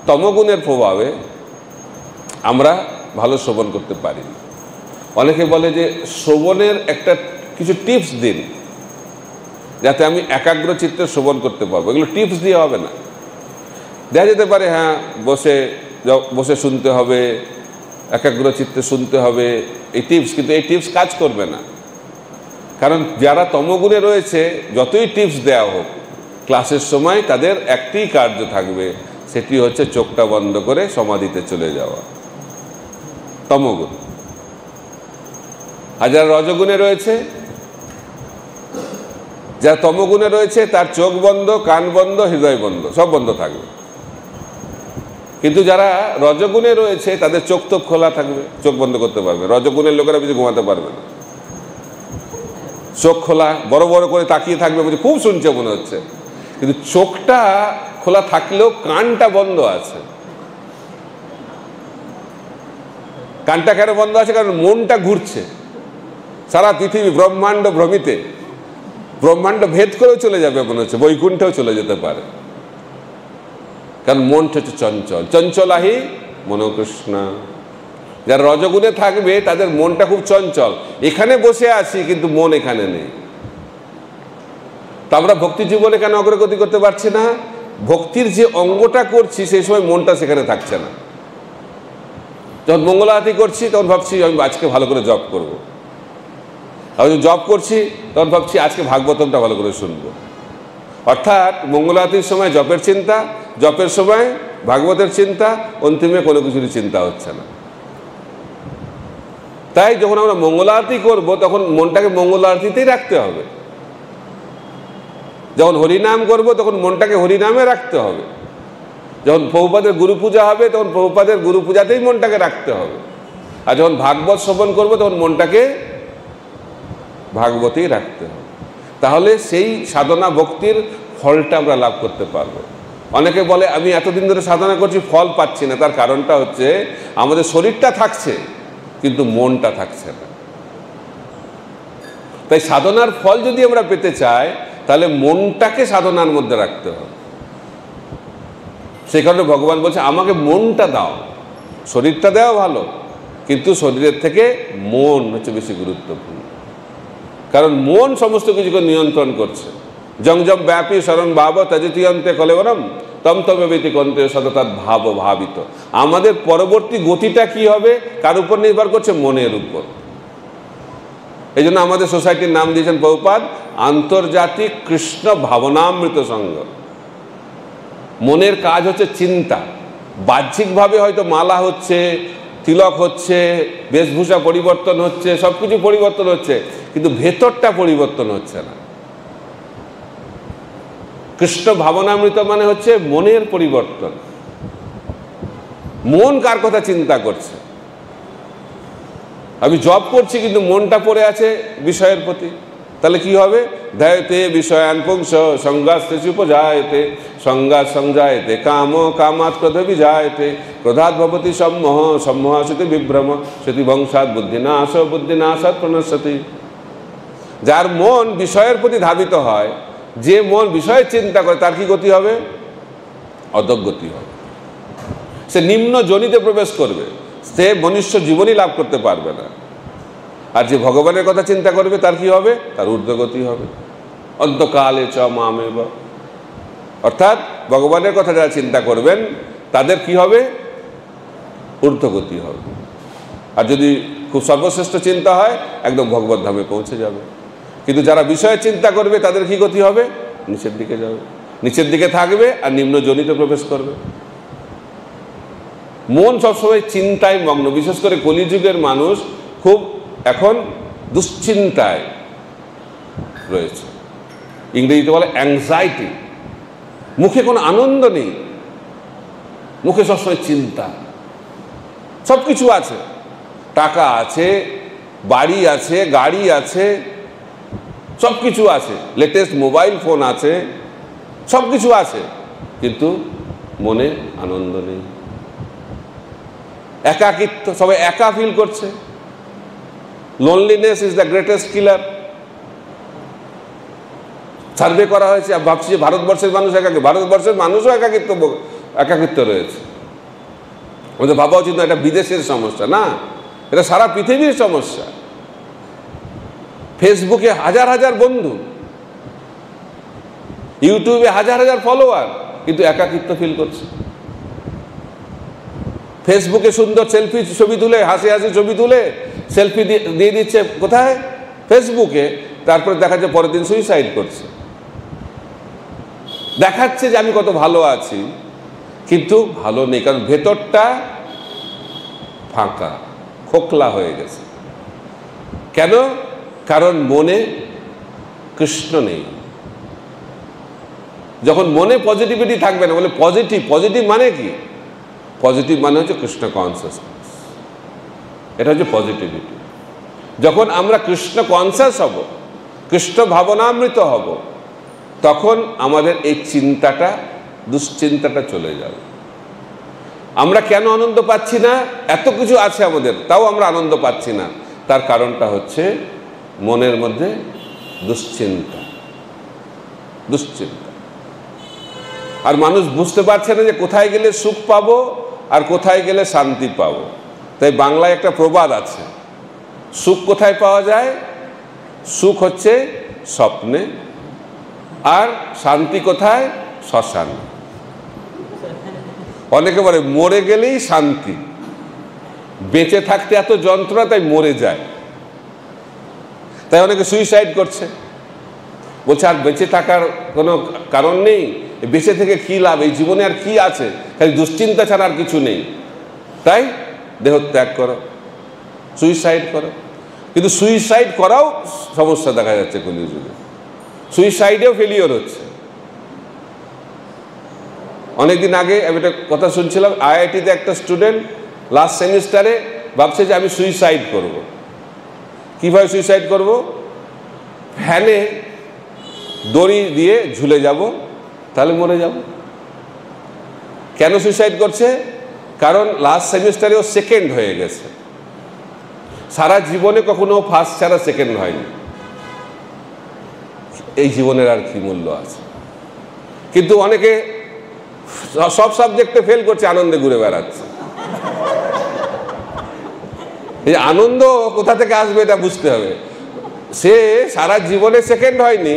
তমগুণের প্রভাবে আমরা ভালো শ্রবণ করতে পারি। অনেকে বলে যে শ্রবণের একটা কিছু টিপস দিন যাতে আমি একাগ্র চিত্তে শ্রবণ করতে পারবো। এগুলো টিপস দিয়ে হবে না। দেখা যেতে পারে হ্যাঁ বসে শুনতে হবে, একাগ্র চিত্তে শুনতে হবে, এই টিপস, কিন্তু এই টিপস কাজ করবে না। কারণ যারা তমগুণে রয়েছে যতই টিপস দেওয়া হোক, ক্লাসের সময় তাদের একটি কার্য থাকবে, সেটি হচ্ছে চোখটা বন্ধ করে সমাধিতে চলে যাওয়া, তমগুণ। আর যারা রজগুণে রয়েছে, যারা তমগুণে রয়েছে তার চোখ বন্ধ, কান বন্ধ, হৃদয় বন্ধ, সব বন্ধ থাকবে। কিন্তু যারা রজগুণে রয়েছে তাদের চোখ তো খোলা থাকবে, চোখ বন্ধ করতে পারবে। রজগুণের লোকেরা বেশি ঘুমাতে পারবে না, চোখ খোলা বড় বড় করে তাকিয়ে থাকবে, বুঝে খুব শুনছে মনে হচ্ছে, কিন্তু চোখটা খোলা থাকলেও কানটা বন্ধ আছে। কানটা কেন বন্ধ আছে? কারণ মনটা ঘুরছে সারা পৃথিবী, ব্রহ্মাণ্ড ভ্রমিতে, ব্রহ্মাণ্ড ভেদ করেও চলে যাবে মনে হচ্ছে, বৈকুণ্ঠেও চলে যেতে পারে। কারণ মনটা হচ্ছে চঞ্চল, চঞ্চলাহি মনোকৃষ্ণ। যারা রজগুণে থাকবে তাদের মনটা খুব চঞ্চল, এখানে বসে আছি কিন্তু মন এখানে নেই। তা আমরা ভক্তি জীবনে কেন অগ্রগতি করতে পারছি না? ভক্তির যে অঙ্গটা করছি সেই সময় মনটা সেখানে থাকছে না। যখন মঙ্গল আরতি করছি তখন ভাবছি আমি আজকে ভালো করে জপ করব। আর যখন জপ করছি তখন ভাবছি আজকে ভাগবতমটা ভালো করে শুনবো। অর্থাৎ মঙ্গল আরতির সময় জপের চিন্তা, জপের সময় ভাগবতের চিন্তা, অন্তিমে কোনো কিছুরই চিন্তা হচ্ছে না। তাই যখন আমরা মঙ্গল আরতি করবো তখন মনটাকে মঙ্গল আরতিতেই রাখতে হবে। যখন হরিনাম করব তখন মনটাকে হরিনামে রাখতে হবে। যখন প্রভুপাদের গুরু পূজা হবে তখন প্রভুপাদের গুরু পূজাতেই মনটাকে রাখতে হবে। আর যখন ভাগবত শ্রবণ করবো তখন মনটাকে ভাগবতেই রাখতে হবে। তাহলে সেই সাধনা ভক্তির ফলটা আমরা লাভ করতে পারবো। অনেকে বলে আমি এতদিন ধরে সাধনা করছি ফল পাচ্ছি না, তার কারণটা হচ্ছে আমাদের শরীরটা থাকছে কিন্তু মনটা থাকছে না। তাই সাধনার ফল যদি আমরা পেতে চাই তাহলে মনটাকে সাধনার মধ্যে রাখতে হবে। সেই কারণে ভগবান বলছে আমাকে মনটা দাও। শরীরটা দেওয়া ভালো, কিন্তু শরীরের থেকে মন হচ্ছে বেশি গুরুত্বপূর্ণ, কারণ মন সমস্ত কিছুকে নিয়ন্ত্রণ করছে। জং জম ব্যাপী শরণ ভাব ত্যাজিতয়ন্তে কলেবরম তম তমেবেতি কন্তে সততাৎ ভাব ভাবিত। আমাদের পরবর্তী গতিটা কি হবে কার উপর নির্ভর করছে? মনের উপর। এই জন্য আমাদের সোসাইটির নাম দিয়েছেন প্রভুপাদ আন্তর্জাতিক কৃষ্ণ ভাবনামৃত সংঘ। মনের কাজ হচ্ছে চিন্তা। বাহ্যিকভাবে হয়তো মালা হচ্ছে, তিলক হচ্ছে, বেশভূষা পরিবর্তন হচ্ছে, সব কিছু পরিবর্তন হচ্ছে, কিন্তু ভেতরটা পরিবর্তন হচ্ছে না। কৃষ্ণ ভাবনামৃত মানে হচ্ছে মনের পরিবর্তন। মন কার কথা চিন্তা করছে? আমি জব করছি কিন্তু মনটা পড়ে আছে বিষয়ের প্রতি, তাহলে কি হবে? ধ্যায়তে বিষয়ান পুংস সংজ্ঞাস্তে উপজায়তে সংজ্ঞা সংজায়তে কাম কামাৎ ক্রোধ বিজায়তে ক্রোধাৎ ভবতি সম্মোহ সম্মোহ সতি বিভ্রম সতি বংশাৎ বুদ্ধিনাশ বুদ্ধিনাশাৎ প্রণশ্যতি। যার মন বিষয়ের প্রতি ধাবিত হয়, যে মন বিষয়ের চিন্তা করে, তার কি গতি হবে? অধোগতি হবে। সে নিম্ন যোনিতে প্রবেশ করবে, সে মনুষ্য জীবনই লাভ করতে পারবে না। আর যে ভগবানের কথা চিন্তা করবে তার কি হবে? তার ঊর্ধ্বগতি হবে। অন্তকালে চ মামেব, অর্থাৎ ভগবানের কথা যারা চিন্তা করবেন তাদের কি হবে? ঊর্ধ্বগতি হবে। আর যদি খুব সর্বশ্রেষ্ঠ চিন্তা হয় একদম ভগবত ধামে পৌঁছে যাবে। কিন্তু যারা বিষয়ে চিন্তা করবে তাদের কি গতি হবে? নিচের দিকে যাবে, নিচের দিকে থাকবে আর নিম্ন যোনিতে প্রবেশ করবে। মন সবসময় চিন্তায় মগ্ন। বিশেষ করে কলিযুগের মানুষ খুব এখন দুশ্চিন্তায় রয়েছে। ইংরেজিতে বলে অ্যাংজাইটি। মুখে কোনো আনন্দ নেই, মুখে সবসময় চিন্তা। সব কিছু আছে, টাকা আছে, বাড়ি আছে, গাড়ি আছে, সব কিছু আছে, লেটেস্ট মোবাইল ফোন আছে, সব কিছু আছে, কিন্তু মনে আনন্দ নেই। একাকিত্ব, সবাই একা ফিল করছে। Loneliness is the greatest killer. Survey করা হয়েছে, ভাবছি যে ভারতবর্ষের মানুষ একাকী। ভারতবর্ষের মানুষও একাকিত্ব রয়েছে। আমাদের ভাবা উচিত না এটা বিদেশের সমস্যা, না, এটা সারা পৃথিবীর সমস্যা। ফেসবুকে হাজার হাজার বন্ধু, ইউটিউবে হাজার হাজার ফলোয়ার, কিন্তু একাকিত্ব ফিল করছে। ফেসবুকে সুন্দর সেলফি ছবি তুলে, হাসি হাসি ছবি তুলে সেলফি দিয়ে দিচ্ছে কোথায়? ফেসবুকে। তারপরে দেখা যাচ্ছে পরের দিন সুইসাইড করছে। দেখাচ্ছে যে আমি কত ভালো আছি, কিন্তু ভালো নেই, কারণ ভেতরটা ফাঁকা, খোকলা হয়ে গেছে। কেন? কারণ মনে কৃষ্ণ নেই। যখন মনে পজিটিভিটি থাকবে না, বলে পজিটিভ, পজিটিভ মানে কি? পজিটিভ মানে হচ্ছে কৃষ্ণ কনসিয়াসনেস, এটা হচ্ছে পজিটিভিটি। যখন আমরা কৃষ্ণ কনসিয়াস হব, কৃষ্ণ ভাবনামৃত হব, তখন আমাদের এই চিন্তাটা, দুশ্চিন্তাটা চলে যাবে। আমরা কেন আনন্দ পাচ্ছি না? এত কিছু আছে আমাদের, তাও আমরা আনন্দ পাচ্ছি না। তার কারণটা হচ্ছে মনের মধ্যে দুশ্চিন্তা। দুশ্চিন্তা। আর মানুষ বুঝতে পারছে না যে কোথায় গেলে সুখ পাবো আর কোথায় গেলে শান্তি পাবো। তাই বাংলায় একটা প্রবাদ আছে, সুখ কোথায় পাওয়া যায়? সুখ হচ্ছে স্বপ্নে, আর শান্তি কোথায়? শ্মশানে। অনেকে বলে মরে গেলেই শান্তি, বেঁচে থাকতে এত যন্ত্রণা তাই মরে যায়। তাই অনেকে সুইসাইড করছে, বলছে আর বেঁচে থাকার কোনো কারণ নেই, বেঁচে থেকে কি লাভ, এই জীবনে আর কি আছে, খালি দুশ্চিন্তা ছাড়া আর কিছু নেই, তাই দেহত্যাগ করো, সুইসাইড করো। কিন্তু সুইসাইড করাও সমস্যা দেখা যাচ্ছে কলিযুগে। সুইসাইডেও ফেলিওর হচ্ছে। অনেকদিন আগে আমি একটা কথা শুনছিলাম, আইআইটিতে একটা স্টুডেন্ট লাস্ট সেমিস্টারে ভাবছে যে আমি সুইসাইড করব। কীভাবে সুইসাইড করব? ফ্যানে দড়ি দিয়ে ঝুলে যাব, তাহলে মরে যাব। কেন সুইসাইড করছে? কারণ লাস্ট সেমিস্টারে ও সেকেন্ড হয়ে গেছে। সারা জীবনে কখনো ফার্স্ট ছাড়া সেকেন্ড হয়নি। এই জীবনের আর কি মূল্য আছে? কিন্তু অনেকে সব সাবজেক্টে ফেল করছে, আনন্দে ঘুরে বেড়াচ্ছে। এই আনন্দ কোথা থেকে আসবে এটা বুঝতে হবে। সে সারা জীবনে সেকেন্ড হয়নি,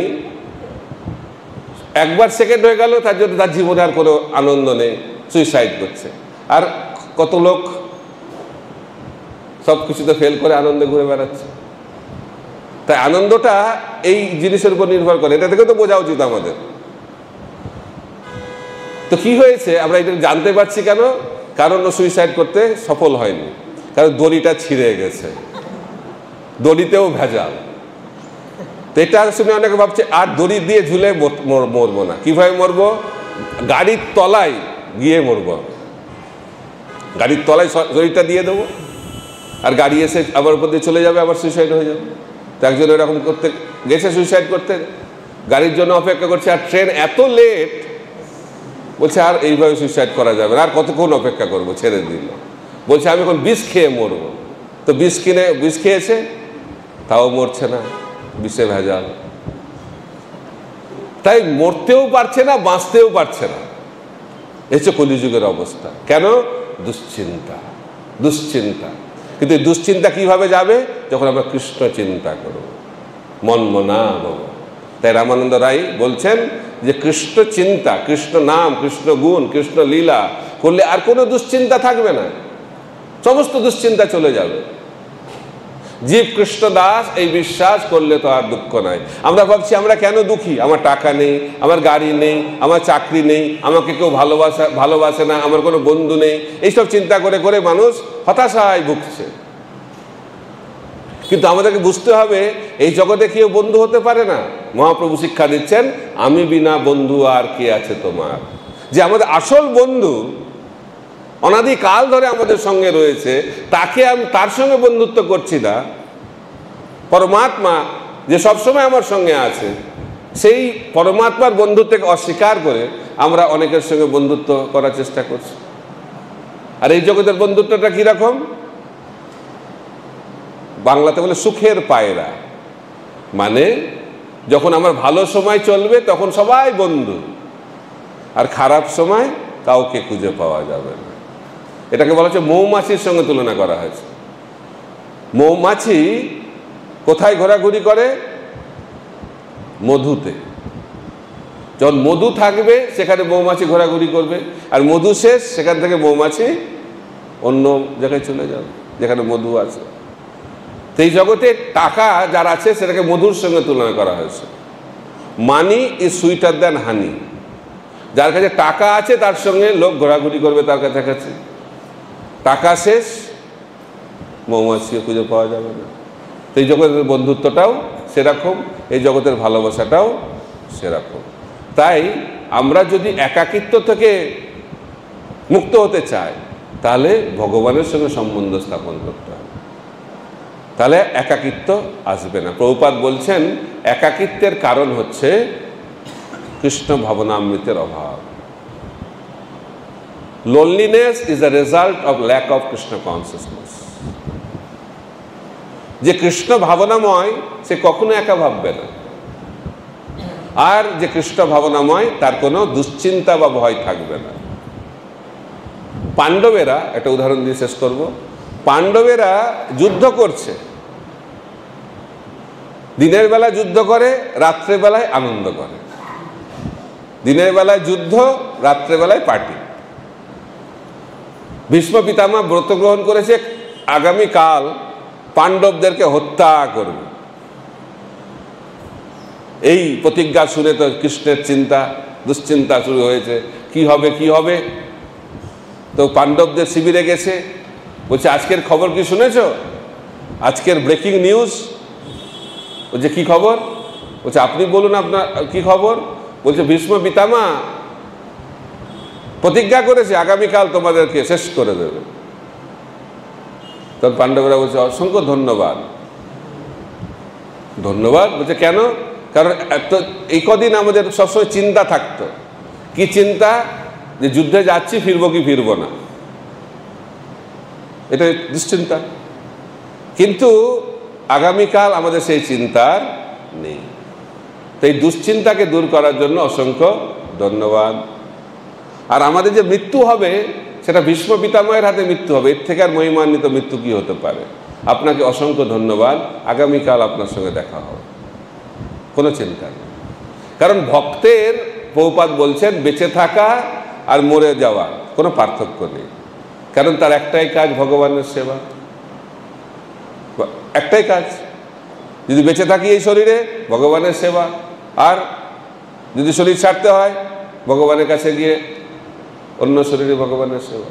একবার সেকেন্ড হয়ে গেল, তার জন্য তার জীবনে আর কোনো আনন্দ নেই, সুইসাইড করছে। আর কত লোক সব কিছুতে ফেল করে আনন্দে ঘুরে বেড়াচ্ছে। তাই আনন্দটা এই জিনিসের উপর নির্ভর করে, এটা থেকে তো বোঝা উচিত আমাদের। তো কি হয়েছে আমরা এটা জানতে পারছি কেন? কারণ ও সুইসাইড করতে সফল হয়নি, কারণ দড়িটা ছিঁড়ে গেছে, দড়িতেও ভেজাল। তো এটা শুনে অনেকে ভাবছে আর দড়ি দিয়ে ঝুলে মরবো না। কিভাবে মরবো? গাড়ির তলায় গিয়ে মরবো, গাড়ির তলায় দড়িটা দিয়ে দেবো, আর গাড়ি এসে আবার উপর দিয়ে চলে যাবে, আবার সুইসাইড হয়ে যাবে। তো একজন এরকম করতে গেছে, সুইসাইড করতে, গাড়ির জন্য অপেক্ষা করছে, আর ট্রেন এত লেট, বলছে আর এইভাবে সুইসাইড করা যাবে না, আর কতক্ষণ অপেক্ষা করবো, ছেড়ে দিল। বলছে আমি এখন বিষ খেয়ে মরবো। তো বিষ খেয়েছে, তাও মরছে না, বিষে ভেজাল। তাই মরতেও পারছে না, বাঁচতেও পারছে না। এই হচ্ছে কলিযুগের অবস্থা। কেন? দুশ্চিন্তা, দুশ্চিন্তা। কিন্তু এই দুশ্চিন্তা কিভাবে যাবে? যখন আমরা কৃষ্ণ চিন্তা করব, মনমনা হব। তাই রামানন্দ রায় বলছেন যে কৃষ্ণ চিন্তা, কৃষ্ণ নাম, কৃষ্ণ গুণ, কৃষ্ণ লীলা করলে আর কোনো দুশ্চিন্তা থাকবে না, সমস্ত দুশ্চিন্তা চলে যাবে। জীব কৃষ্ণ দাস এই বিশ্বাস করলে তো আর দুঃখ নাই। আমরা ভাবছি আমরা কেন দুঃখী? আমার টাকা নেই, আমার গাড়ি নেই, আমার চাকরি নেই, আমাকে কেউ ভালোবাসে না, আমার কোনো বন্ধু নেই, এইসব চিন্তা করে করে মানুষ হতাশায় ভুগছে। কিন্তু আমাদেরকে বুঝতে হবে এই জগতে কেউ বন্ধু হতে পারে না। মহাপ্রভু শিক্ষা দিচ্ছেন, আমি বিনা বন্ধু আর কে আছে তোমার। যে আমাদের আসল বন্ধু অনাদিকাল ধরে আমাদের সঙ্গে রয়েছে, তাকে আমি তার সঙ্গে বন্ধুত্ব করছি না। পরমাত্মা যে সবসময় আমার সঙ্গে আছে, সেই পরমাত্মার বন্ধুত্বকে অস্বীকার করে আমরা অনেকের সঙ্গে বন্ধুত্ব করার চেষ্টা করছি। আর এই জগতের বন্ধুত্বটা কিরকম? বাংলাতে বলে সুখের পায়রা। মানে যখন আমার ভালো সময় চলবে তখন সবাই বন্ধু, আর খারাপ সময় কাউকে খুঁজে পাওয়া যাবে না। এটাকে বলা হচ্ছে মৌমাছির সঙ্গে তুলনা করা হয়েছে। মৌমাছি কোথায় ঘোরাঘুরি করে? মধুতে। যখন মধু থাকবে সেখানে মৌমাছি ঘোরাঘুরি করবে, আর মধু শেষ, সেখান থেকে মৌমাছি অন্য জায়গায় চলে যাবে যেখানে মধু আছে। এই জগতে টাকা যার আছে সেটাকে মধুর সঙ্গে তুলনা করা হয়েছে। মানি ইজ সুইটার দ্যান হানি। যার কাছে টাকা আছে তার সঙ্গে লোক ঘোরাঘুরি করবে, তার কাছাকাছি। টাকা শেষ, মৌমাছিও খুঁজে পাওয়া যাবে না। তো এই জগতের বন্ধুত্বটাও সেরকম, এই জগতের ভালোবাসাটাও সেরকম। তাই আমরা যদি একাকিত্ব থেকে মুক্ত হতে চাই, তাহলে ভগবানের সঙ্গে সম্বন্ধ স্থাপন করতে হবে, তাহলে একাকিত্ব আসবে না। প্রভুপাদ বলছেন একাকিত্বের কারণ হচ্ছে কৃষ্ণ ভাবনামৃতের অভাব। Loneliness is the result of lack of Krishna consciousness. যে কৃষ্ণ ভাবনাময় সে কখনো একা ভাববে না, আর যে কৃষ্ণ ভাবনাময় তার কোনো দুশ্চিন্তা বা ভয় থাকবে না। পাণ্ডবেরা, একটা উদাহরণ দিয়ে শেষ করব, পাণ্ডবেরা যুদ্ধ করছে, দিনের বেলা যুদ্ধ করে, রাত্রেবেলায় আনন্দ করে। দিনের বেলায় যুদ্ধ, রাত্রেবেলায় পার্টি। ভীষ্ম পিতামহ ব্রত গ্রহণ করেছে আগামীকাল পাণ্ডবদেরকে হত্যা করবে। এই প্রতিজ্ঞা শুনে তো কৃষ্ণের চিন্তা, দুশ্চিন্তা শুরু হয়েছে, কি হবে কি হবে। তো পাণ্ডবদের শিবিরে গেছে, বলছে আজকের খবর কি শুনেছ? আজকের ব্রেকিং নিউজ। বলছে কি খবর? বলছে আপনি বলুন আপনার কি খবর। বলছে ভীষ্ম পিতামহ প্রতিজ্ঞা করেছে আগামীকাল তোমাদেরকে শেষ করে দেবে। তখন পাণ্ডবরা বলছে অসংখ্য ধন্যবাদ। ধন্যবাদ বলছে কেন? কারণ এই কদিন আমাদের সবসময় চিন্তা থাকতো। কি চিন্তা? যে যুদ্ধে যাচ্ছি, ফিরবো কি ফিরবো না, এটা দুশ্চিন্তা। কিন্তু আগামীকাল আমাদের সেই চিন্তার নেই। তো এই দুশ্চিন্তাকে দূর করার জন্য অসংখ্য ধন্যবাদ। আর আমাদের যে মৃত্যু হবে সেটা ভীষ্ম পিতামহের হাতে মৃত্যু হবে, এর থেকে আর মহিমান্বিত মৃত্যু কি হতে পারে? আপনাকে অসংখ্য ধন্যবাদ, আগামীকাল আপনার সঙ্গে দেখা হবে, কোনো চিন্তা নেই। কারণ ভক্তের, প্রভুপাদ বলছেন, বেঁচে থাকা আর মরে যাওয়া কোনো পার্থক্য নেই। কারণ তার একটাই কাজ, ভগবানের সেবা, একটাই কাজ। যদি বেঁচে থাকি এই শরীরে, ভগবানের সেবা, আর যদি শরীর ছাড়তে হয়, ভগবানের কাছে গিয়ে অন্য শরীরে ভগবানের সেবা।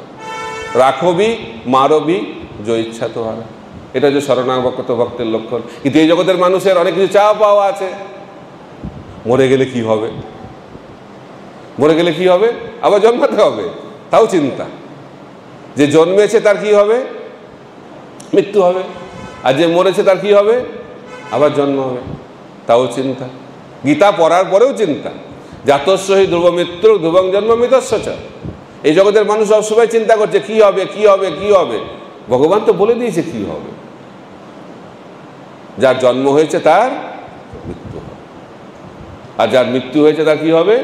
রাখবি মারবি যে ইচ্ছা তো হারা, এটা যে শরণাগত ভক্তের লক্ষণ। কিন্তু এই জগতের মানুষের অনেক কিছু চাওয়া পাওয়া আছে। মরে গেলে কি হবে? মরে গেলে কি হবে? আবার জন্মাতে হবে, তাও চিন্তা। যে জন্মেছে তার কি হবে? মৃত্যু হবে। আর যে মরেছে তার কি হবে? আবার জন্ম হবে, তাও চিন্তা। গীতা পড়ার পরেও চিন্তা। জাতস্যহি ধ্রুব মৃত্যু ধ্রুবং জন্ম মৃতস্য চ। এই জগতের মানুষ সবসময় চিন্তা করছে কি হবে, কি হবে, কি হবে। ভগবান তো বলে দিয়েছে কি হবে। যার জন্ম হয়েছে তার মৃত্যু হবে, আর যার মৃত্যু হয়েছে তার কি হবে?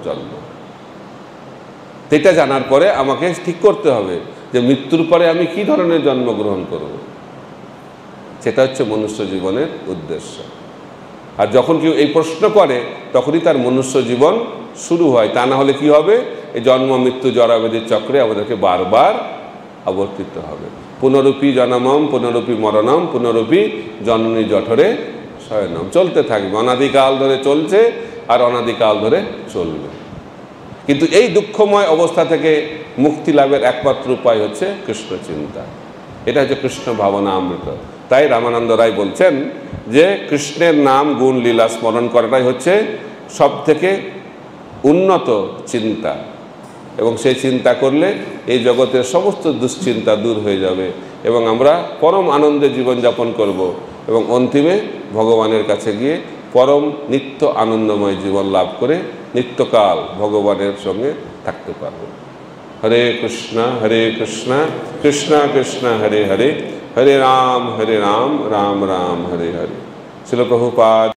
জন্ম। এটা জানার পরে আমাকে ঠিক করতে হবে যে মৃত্যুর পরে আমি কি ধরনের জন্মগ্রহণ করব। সেটা হচ্ছে মনুষ্য জীবনের উদ্দেশ্য। আর যখন কেউ এই প্রশ্ন করে তখনই তার মনুষ্য জীবন শুরু হয়। তা না হলে কি হবে? এই জন্ম মৃত্যু জরাব্যাধির চক্রে আমাদেরকে বারবার আবর্তিত হবে। পুনরূপী জনমম পুনরূপী মরণম পুনরূপী জননী জঠরে শয়নম, চলতে থাকবে। অনাদিকাল ধরে চলছে আর অনাদিকাল ধরে চলবে। কিন্তু এই দুঃখময় অবস্থা থেকে মুক্তি লাভের একমাত্র উপায় হচ্ছে কৃষ্ণ চিন্তা। এটা হচ্ছে কৃষ্ণ ভাবনা অমৃত। তাই রামানন্দ রায় বলছেন যে কৃষ্ণের নাম গুণ লীলা স্মরণ করাটাই হচ্ছে সব থেকে উন্নত চিন্তা, এবং সেই চিন্তা করলে এই জগতের সমস্ত দুশ্চিন্তা দূর হয়ে যাবে এবং আমরা পরম আনন্দে জীবনযাপন করব এবং অন্তিমে ভগবানের কাছে গিয়ে পরম নিত্য আনন্দময় জীবন লাভ করে নিত্যকাল ভগবানের সঙ্গে থাকতে পারব। হরে কৃষ্ণ কৃষ্ণ কৃষ্ণ হরে হরে, হরে রাম রাম রাম হরে হরে। শিল প্রভুপাদ